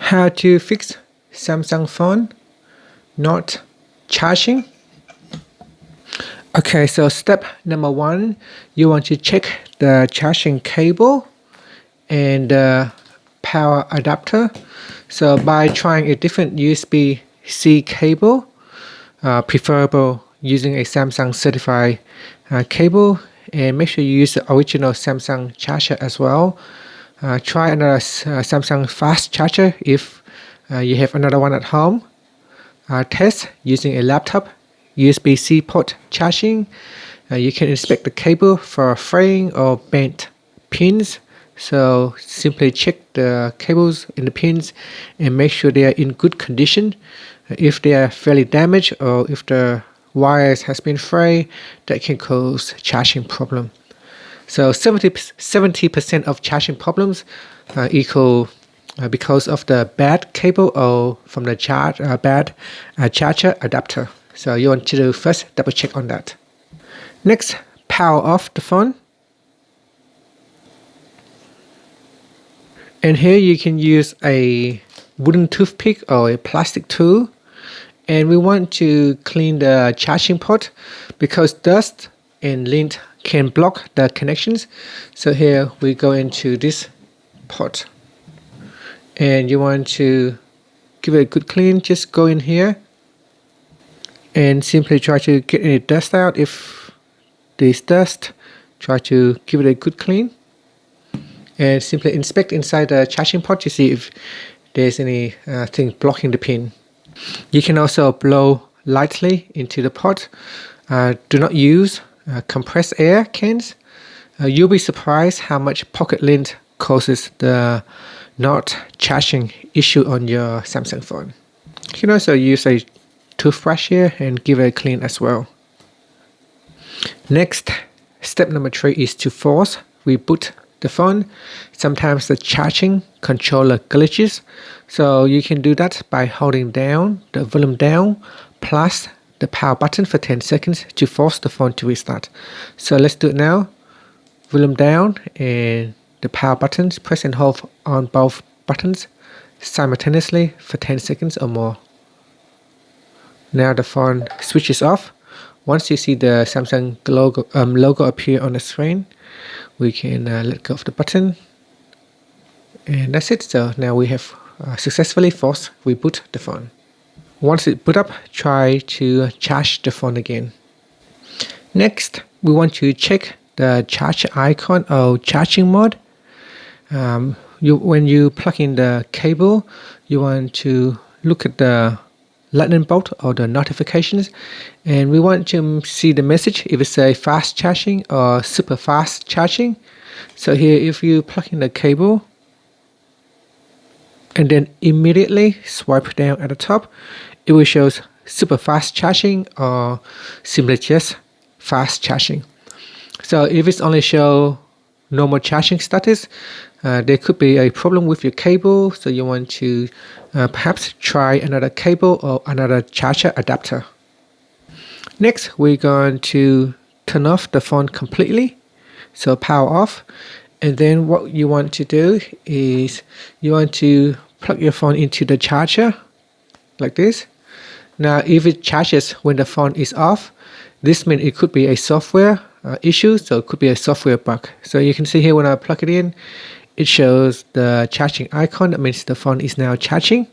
How to fix Samsung phone not charging. Okay, so step number 1, you want to check the charging cable and the power adapter. So by trying a different USB-C cable, preferable using a Samsung certified cable, and make sure you use the original Samsung charger as well. Try another Samsung fast charger if you have another one at home. Test using a laptop USB-C port charging. You can inspect the cable for fraying or bent pins. So simply check the cables and the pins and make sure they are in good condition. If they are fairly damaged or if the wires has been frayed, that can cause charging problem. So 70% of charging problems equal because of the bad cable or from the bad charger adapter. So you want to first double check on that. Next, power off the phone. And here you can use a wooden toothpick or a plastic tool. And we want to clean the charging port because dust and lint can block the connections. So here we go into this port. And you want to give it a good clean. Just go in here and simply try to get any dust out. If there's dust, try to give it a good clean. And simply inspect inside the charging port to see if there's any thing blocking the pin. You can also blow lightly into the port. Do not use compressed air cans. You'll be surprised how much pocket lint causes the not charging issue on your Samsung phone. You can also use a toothbrush here and give it a clean as well. Next, step number 3 is to force reboot the phone. Sometimes the charging controller glitches, so you can do that by holding down the volume down plus the power button for 10 seconds to force the phone to restart. So let's do it now. Volume down and the power buttons, press and hold on both buttons simultaneously for 10 seconds or more. Now the phone switches off. Once you see the Samsung logo appear on the screen, we can let go of the button. And that's it. So now we have successfully forced reboot the phone. Once it boot up, try to charge the phone again. Next, we want to check the charger icon or charging mode. When you plug in the cable, you want to look at the lightning bolt or the notifications, and we want to see the message if it's a fast charging or super fast charging. So here, if you plug in the cable and then immediately swipe down at the top, it will show super fast charging or simply just fast charging. So if it's only show normal charging status, there could be a problem with your cable, so you want to perhaps try another cable or another charger adapter. Next, we're going to turn off the phone completely, so power off. And then what you want to do is you want to plug your phone into the charger like this. Now if it charges when the phone is off, this means it could be a software issue, so it could be a software bug. So you can see here when I plug it in, it shows the charging icon. That means the phone is now charging.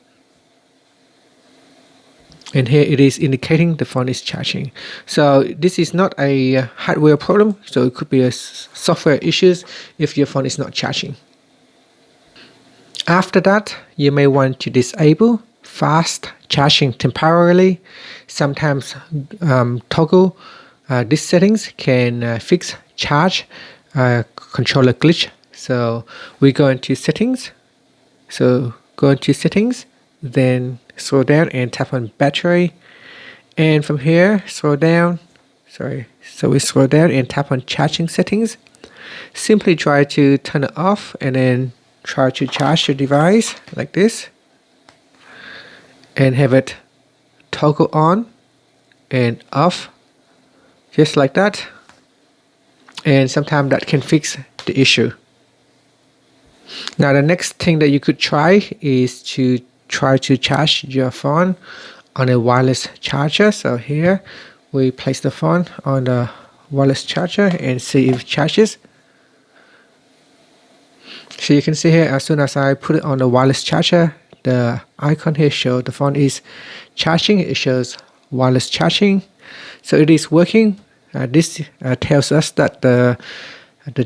And here it is indicating the phone is charging. So this is not a hardware problem, so it could be a software issues if your phone is not charging. After that, you may want to disable fast charging temporarily. Sometimes toggle these settings can fix charge controller glitch. So we go into settings. So go into settings, then scroll down and tap on battery. And from here, scroll down. So we scroll down and tap on charging settings. Simply try to turn it off and then try to charge your device like this. And have it toggle on and off, just like that. And sometimes that can fix the issue. Now the next thing that you could try is to try to charge your phone on a wireless charger. So here we place the phone on the wireless charger and see if it charges. So you can see here, as soon as I put it on the wireless charger, the icon here shows the phone is charging. It shows wireless charging, so it is working. This tells us that the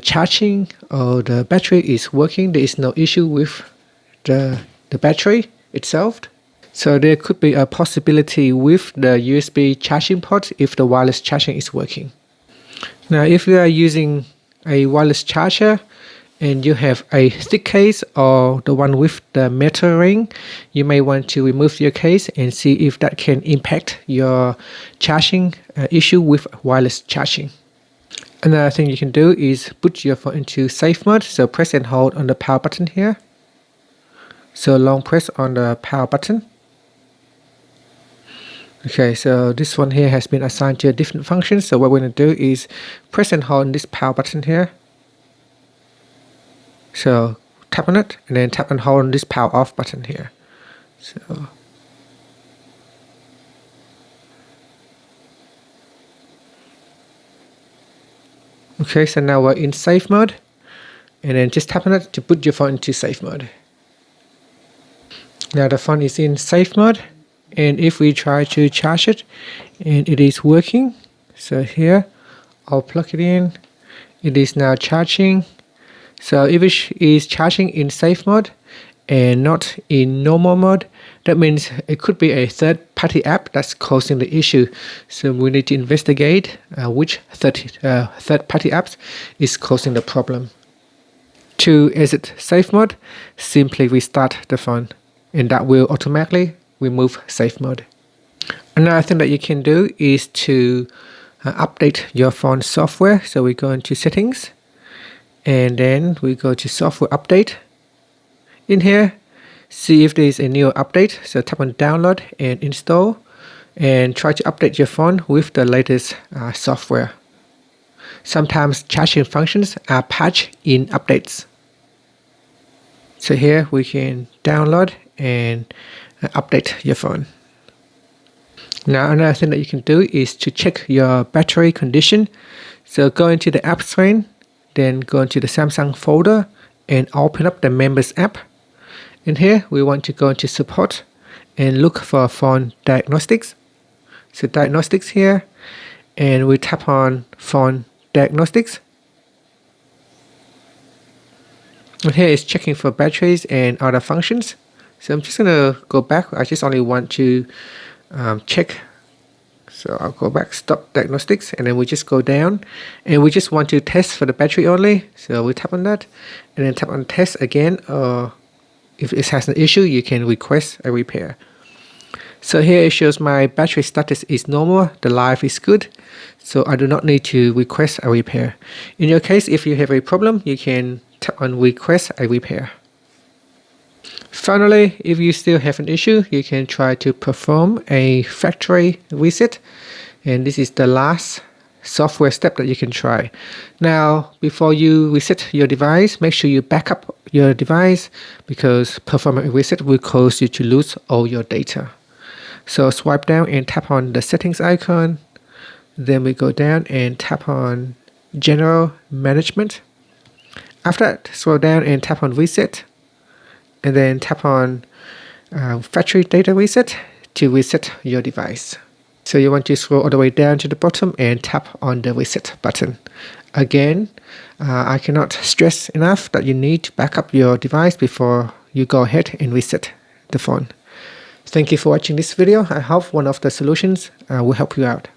charging or the battery is working. There is no issue with the battery itself. So there could be a possibility with the USB charging port if the wireless charging is working. Now if you are using a wireless charger and you have a stick case or the one with the metal ring, you may want to remove your case and see if that can impact your charging issue with wireless charging. Another thing you can do is put your phone into safe mode. So press and hold on the power button here. So long press on the power button. Okay, so this one here has been assigned to a different function. So what we're going to do is press and hold on this power button here. So tap on it and then tap and hold on this power off button here. So okay, so now we're in safe mode, and then just tap on it to put your phone into safe mode. Now the phone is in safe mode, and if we try to charge it and it is working, so here I'll plug it in, it is now charging. So if it is charging in safe mode and not in normal mode, that means it could be a third-party app that's causing the issue. So we need to investigate which third-party apps is causing the problem. To exit safe mode, simply restart the phone, and that will automatically remove safe mode. Another thing that you can do is to update your phone software. So we go into settings, and then we go to software update. In here, see if there is a new update. So tap on download and install, and try to update your phone with the latest software. Sometimes charging functions are patched in updates. So here we can download and update your phone. Now another thing that you can do is to check your battery condition. So go into the app screen, then go into the Samsung folder and open up the members app. In here we want to go into support and look for phone diagnostics. So diagnostics here, and we tap on phone diagnostics. And here is checking for batteries and other functions. So I'm just going to go back. I just only want to check. So I'll go back, stop diagnostics, and then we just go down and we just want to test for the battery only. So we tap on that and then tap on test again, or if it has an issue, you can request a repair. So here it shows my battery status is normal, the life is good, so I do not need to request a repair. In your case, if you have a problem, you can tap on request a repair. Finally, if you still have an issue, you can try to perform a factory reset, and this is the last software step that you can try. Now, before you reset your device, make sure you back up your device, because performing a reset will cause you to lose all your data. So swipe down and tap on the settings icon, then we go down and tap on general management. After that, scroll down and tap on reset, and then tap on factory data reset to reset your device. So you want to scroll all the way down to the bottom and tap on the reset button. Again, I cannot stress enough that you need to back up your device before you go ahead and reset the phone. Thank you for watching this video. I hope one of the solutions will help you out.